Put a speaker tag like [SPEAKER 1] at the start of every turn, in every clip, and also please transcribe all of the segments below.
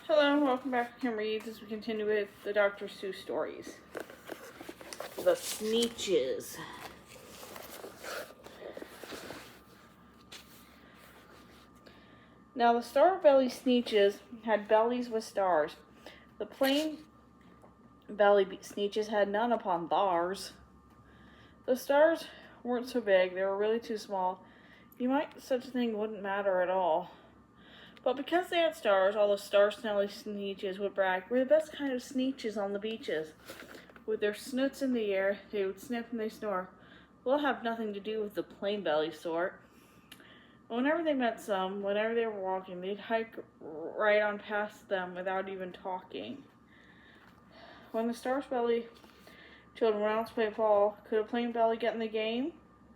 [SPEAKER 1] Hello and welcome back to Kim Reads as we continue with the Dr. Seuss stories. The Sneetches. Now the star-belly Sneetches had bellies with stars. The plain belly Sneetches had none upon theirs. The stars weren't so big, they were really too small. You might such a thing wouldn't matter at all. But because they had stars, all the star-smelly Sneetches would brag, "We're the best kind of Sneetches on the beaches." With their snoots in the air, they would sniff and they snore. We'll have nothing to do with the plain belly sort. Whenever they met some, whenever they were walking, they'd hike right on past them without even talking. When the star-belly children went out to play ball, could a plain belly get in the game?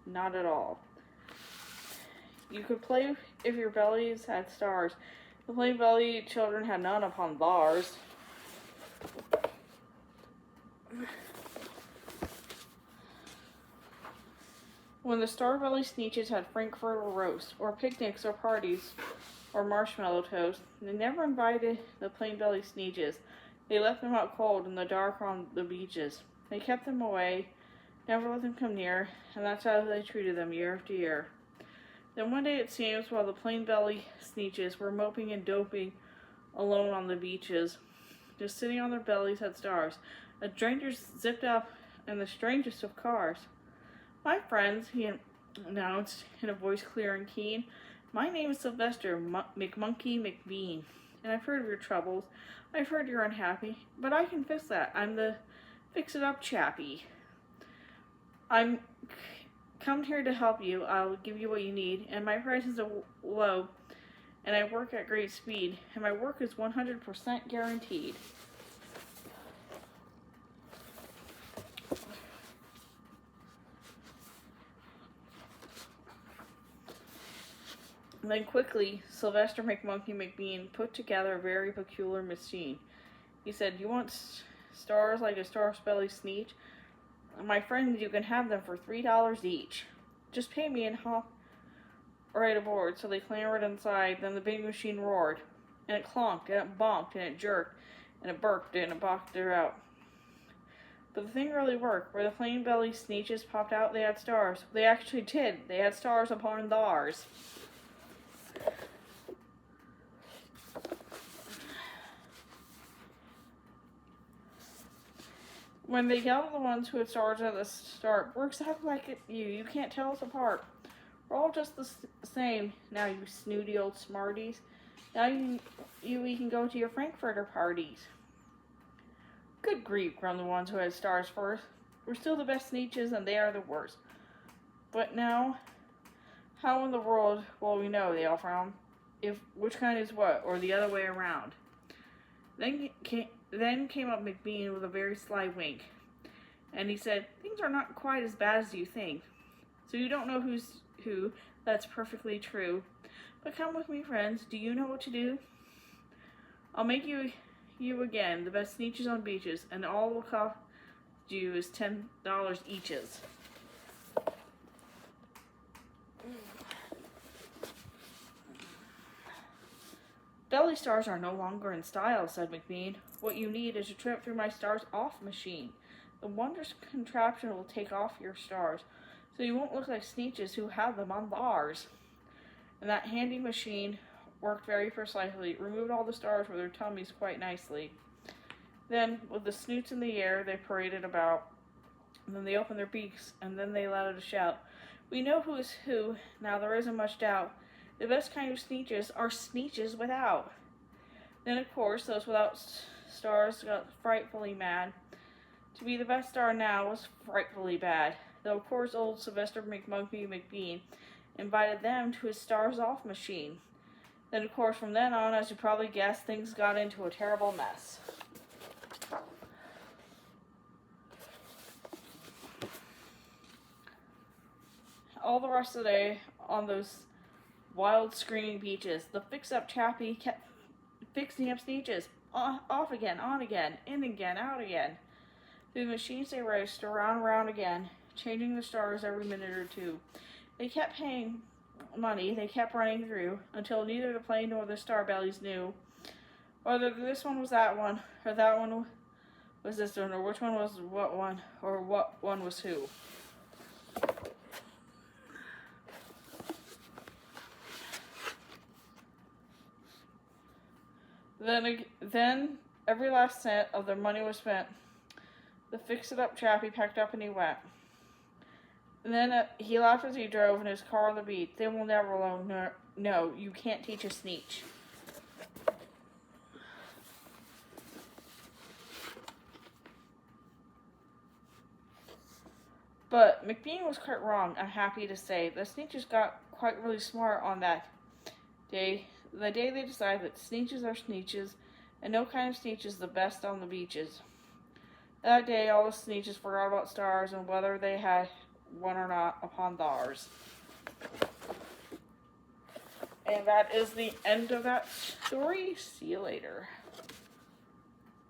[SPEAKER 1] Not at all. You could play if your bellies had stars. The plain belly children had none upon theirs. When the star-belly Sneetches had Frankfurter roast, or picnics, or parties, or marshmallow toast, they never invited the plain belly Sneetches. They left them out cold in the dark on the beaches. They kept them away, never let them come near, and that's how they treated them year after year. Then one day it seems, while the plain belly Sneetches were moping and doping alone on the beaches, just sitting on their bellies had stars, a stranger zipped up in the strangest of cars. "My friends," he announced in a voice clear and keen, "my name is Sylvester McMonkey McBean, and I've heard of your troubles. I've heard you're unhappy, but I can fix that. I'm the fix-it-up chappie. I'm come here to help you. I'll give you what you need, and my price is low, and I work at great speed, and my work is 100% guaranteed." Then quickly, Sylvester McMonkey McBean put together a very peculiar machine. He said, "You want stars like a star-belly Sneetch? My friend, you can have them for $3 each. Just pay me and hop right aboard." So they clambered inside. Then the big machine roared, and it clonked, and it bonked, and it jerked, and it burped, and it bonked her out. But the thing really worked. Where the plain belly Sneetches popped out, they had stars. They actually did. They had stars upon theirs. When they yelled at the ones who had stars at the start, "We're exactly like you. You can't tell us apart. We're all just the same now, you snooty old smarties. Now we can go to your Frankfurter parties." "Good grief," groaned the ones who had stars first. "We're still the best Sneetches, and they are the worst." "But now, how in the world will we know?" they all frowned. "If which kind is what, or the other way around?" Then came up McBean with a very sly wink, and he said, "Things are not quite as bad as you think. So you don't know who's who, that's perfectly true. But come with me, friends. Do you know what to do? I'll make you again the best Sneetches on beaches, and all will cost you is $10 eaches." "Belly stars are no longer in style," said McBean. "What you need is a trip through my stars off machine. The wondrous contraption will take off your stars, so you won't look like Sneetches who have them on theirs." And that handy machine worked very precisely, removed all the stars with their tummies quite nicely. Then, with the snoots in the air, they paraded about. And then they opened their beaks, and then they let out a shout. "We know who is who, now there isn't much doubt. The best kind of Sneetches are Sneetches without." Then, of course, those without stars got frightfully mad. To be the best star now was frightfully bad, though of course old Sylvester McMonkey McBean invited them to his stars off machine. Then, of course, from then on, as you probably guessed, things got into a terrible mess. All the rest of the day on those wild screaming beaches, the fix-up chappie kept fixing up Sneetches. Off again, on again, in again, out again. Through the machines they raced, around and around again, changing the stars every minute or two. They kept paying money, they kept running through, until neither the plane nor the star bellies knew Whether this one was that one, or that one was this one, or which one was what one, or what one was who. Then every last cent of their money was spent. The fix-it-up chappie packed up and he went. And then he laughed as he drove in his car on the beat. They will never alone. No, you can't teach a Sneetch. But McBean was quite wrong, I'm happy to say. The Sneetches got quite really smart on that day. The day they decided that Sneetches are Sneetches, and no kind of Sneetch is the best on the beaches. That day, all the Sneetches forgot about stars and whether they had one or not upon theirs. And that is the end of that story. See you later.